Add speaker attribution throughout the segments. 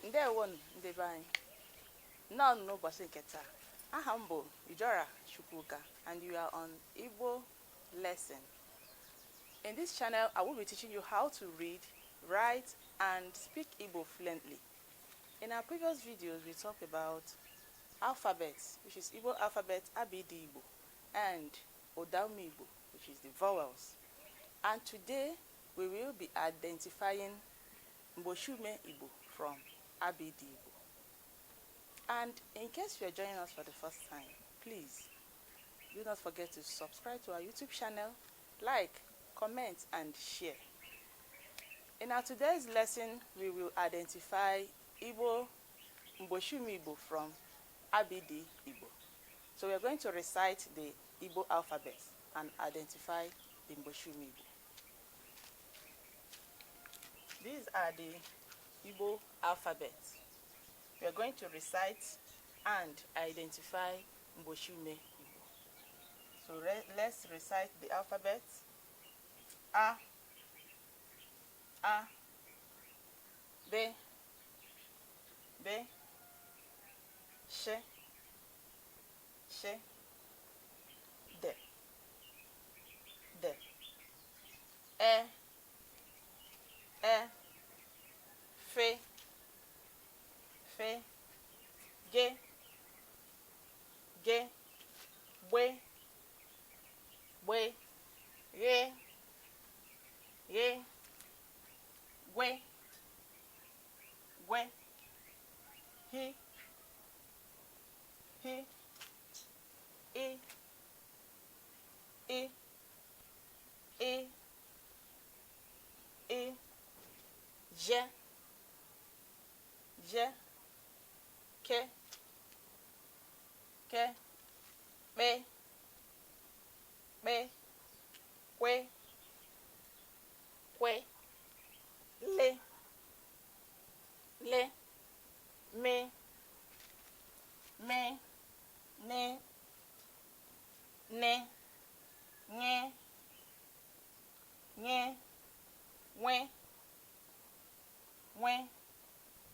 Speaker 1: Ndewo ndị be anyị. Nnọọ n'ụbọchị nke taa. Aha m bụ Ijora Chukwuka and you are on Igbo lesson. In this channel, I will be teaching you how to read, write, and speak Igbo fluently. In our previous videos, we talked about alphabets, which is Igbo alphabet ABD Igbo, and Odaume Igbo, which is the vowels. And today, we will be identifying MGBOCHIUME IGBO from ABD Igbo. And in case you are joining us for the first time, please do not forget to subscribe to our YouTube channel, like, comment, and share. In our today's lesson, we will identify MGBOCHIUME IGBO from ABD Igbo. So we are going to recite the Igbo alphabet and identify the MGBOCHIUME Igbo. These are the Igbo alphabets. We are going to recite and identify MGBOCHIUME Igbo. So let's recite the alphabet. A, B, B, Sh, D, D, E, F, G, W, Y, H, I, J, K, B, L,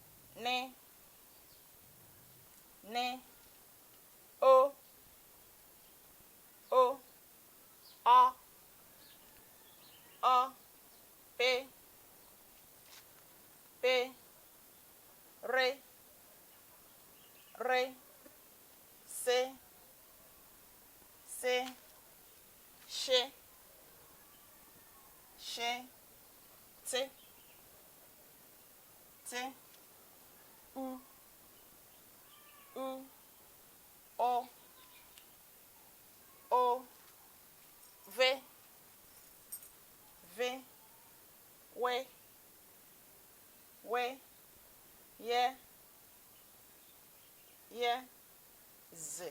Speaker 1: M, N, O, P, R, C, Sh, T, U, O, V, Y, Z.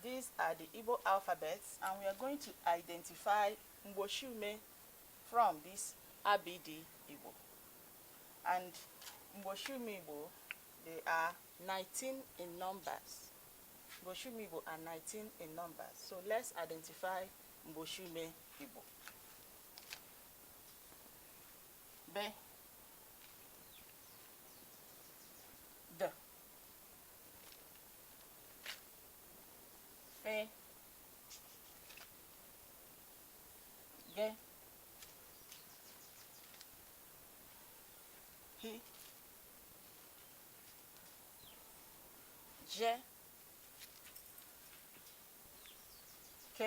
Speaker 1: These are the Igbo alphabets, and we are going to identify MGBOCHIUME from this ABD Igbo. And MGBOCHIUME Igbo, they are 19 in numbers. MGBOCHIUME Igbo are 19 in numbers. So let's identify MGBOCHIUME Igbo. B, D, F, G, H, J, K,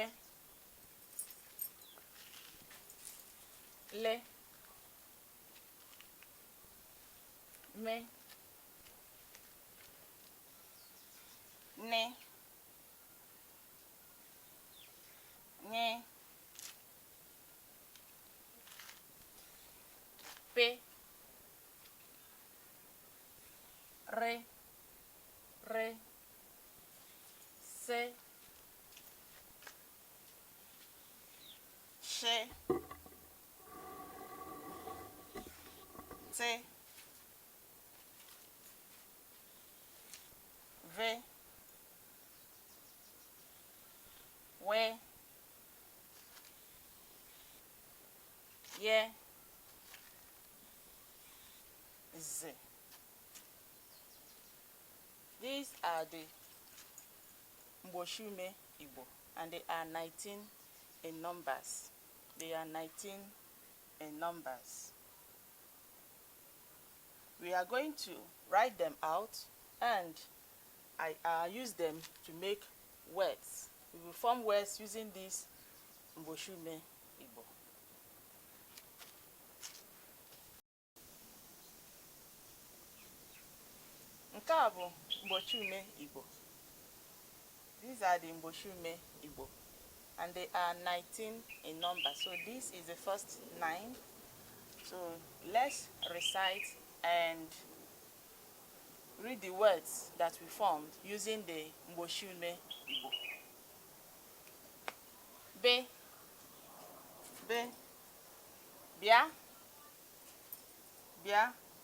Speaker 1: L, M, N, P, R, C, Sh, T, V, W, Y, Z. These are the MGBOCHIUME IGBO, and they are 19 in numbers. They are 19 in numbers. We are going to write them out, and I use them to make words. We will form words using this MGBOCHIUME IGBO. Nke a bụ MGBOCHIUME IGBO. These are the MGBOCHIUME IGBO, and they are 19 in number. So this is the first 9. So let's recite and read the words that we formed using the MGBOCHIUME IGBO. Be, bia,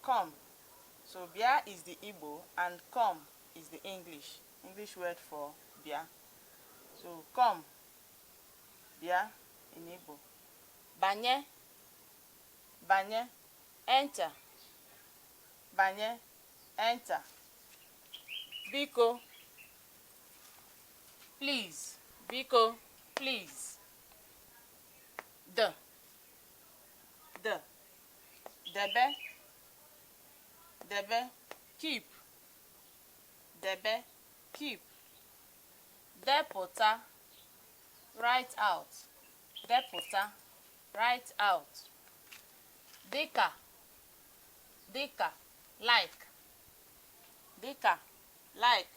Speaker 1: come. So bia is the Igbo and come is the English word for bia. So come, bia in Igbo. Banye, enter. Banye, enter. Biko, please. Biko, please. Debe, keep. Debe, keep. Depụta, write out. Depụta, write out. Dịka, like. Dịka, like.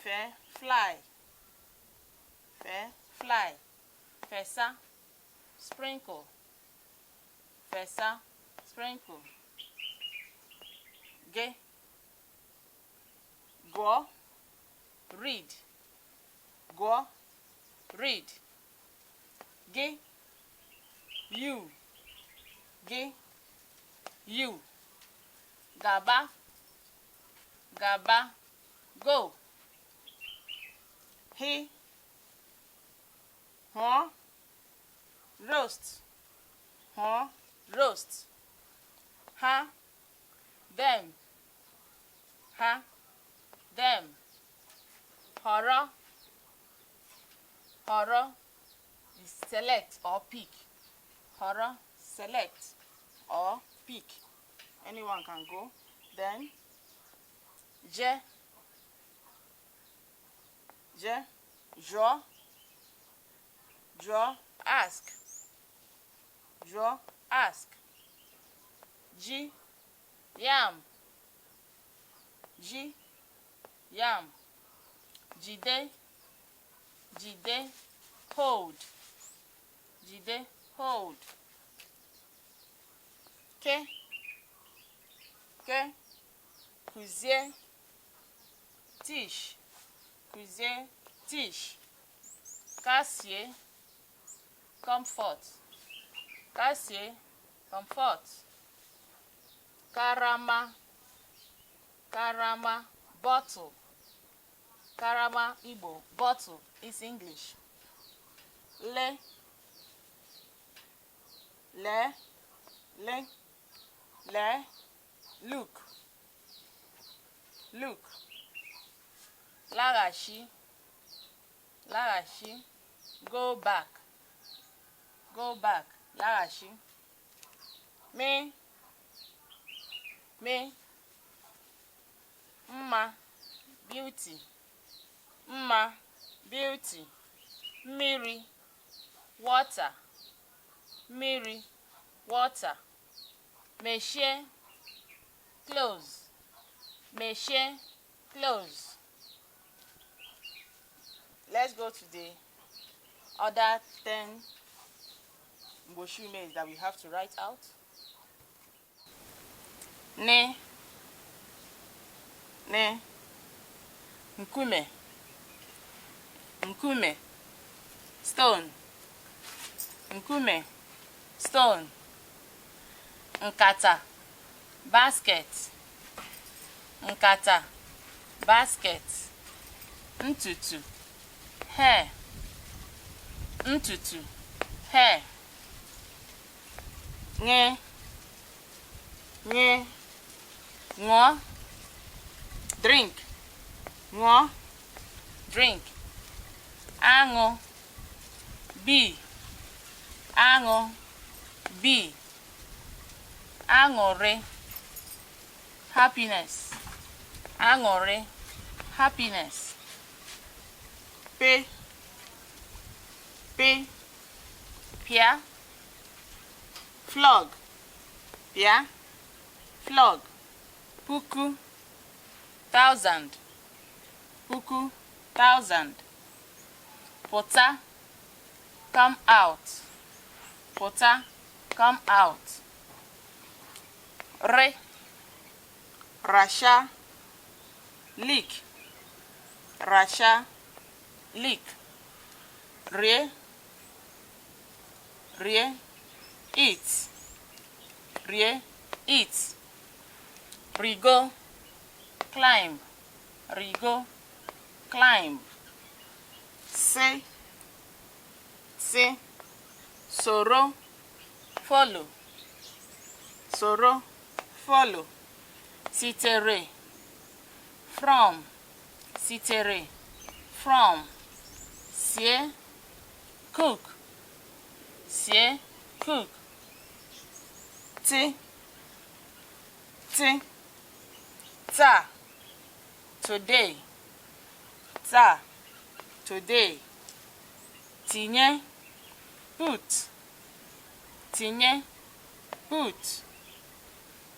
Speaker 1: Fe, fly. Fly. Fesa, sprinkle. Fesa, sprinkle. Ge, go, read. Go, read. Ge, you. Gaba, go. He, roast. Roast. Ha, them. Horror is select or pick. Horror, select or pick. Anyone can go. Then draw, ask. Yam. Jide, hold. Ke, kuzie, teach. Kasie, comfort. Karama, bottle. Karama Igbo, bottle is English. Look. Lagashi, go back. Lagashi. Me, mma, beauty. Mmiri, water. Mechie, close. Let's go to the other 10 MGBOCHIUME that we have to write out. Ne, nkume, stone. Nkata, basket. Ntutu, hair. ntutu, hair. Nye, nye, ngo, drink, ngo, drink. Aṅụ, bee, aṅụ, bee. Aṅụrị, happiness, aṅụrị, happiness. Pe, pe, pịa, flog, pịa, flog. Puku, thousand, puku, thousand. Pụta, come out, pụta, come out. Re, rasha, leak, rasha, leak. Rie, rie, eat, rie, eat. Rigo, climb, rigo, climb. Se, se, soro, follow, soro, follow. Sitere, from, sitere, from. Sie, cook, sie, cook. Ti, ti, ta, today, ta, today. Tinye, put, tinye, put.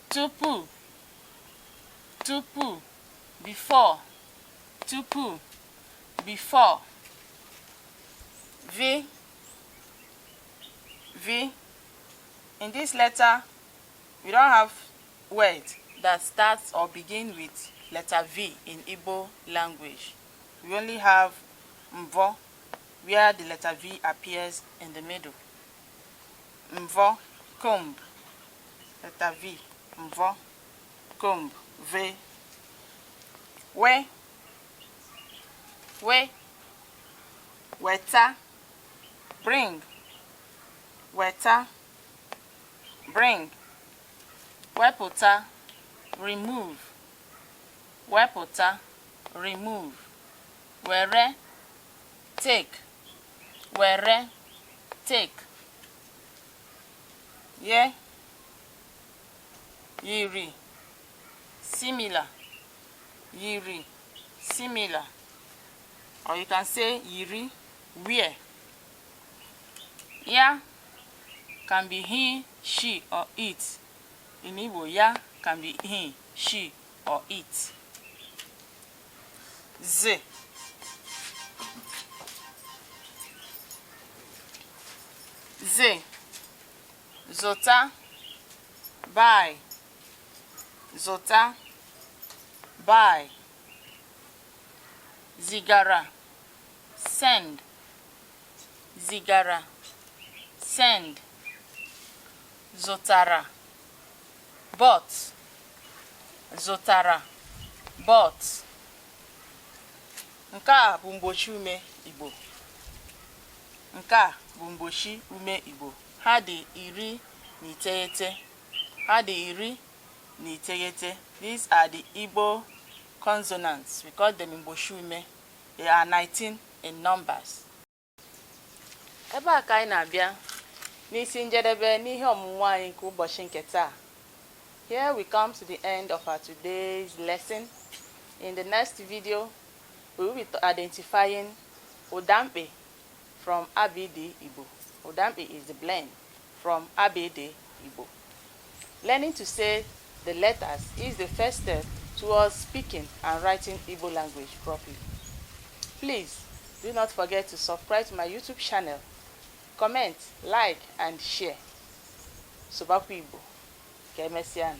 Speaker 1: Tupu, tupu, before, tupu, before. V, V. In this letter, we don't have words that starts or begin with letter V in Igbo language. We only have mvo, where the letter V appears in the middle. Mvo, comb, letter V, mvo, comb, V. We, weta, bring, weta, bring. Wepụta, remove, wepụta, remove. Were, take, were, take. Ye, yiri, similar, yiri, similar. Or you can say yiri, wear. Ya can be he, she, or it. In Igbo, ya can be he, she, or it. Z, z, zota, buy, zota, buy. Zigara, send, zigara, send. Zotara, bought, zotara, bought. Nke a bụ mgbochi ume Igbo. Nke a bụ mgbochi ume Igbo. Ha dị 19. Ha dị 19. These are the Igbo consonants. We call them mgbochi ume. They are 19 in numbers. Ebe a ka anyị na-abịa n'isi njedebe n'ihe ọmụmụ anyị nke ụbọchị nke taa. Here we come to the end of our today's lesson. In the next video, we will be identifying Udampe from Abidi Igbo. Udampe is the blend from Abidi Igbo. Learning to say the letters is the first step towards speaking and writing Igbo language properly. Please do not forget to subscribe to my YouTube channel, comment, like, and share. Sobaku Igbo. Kemesian.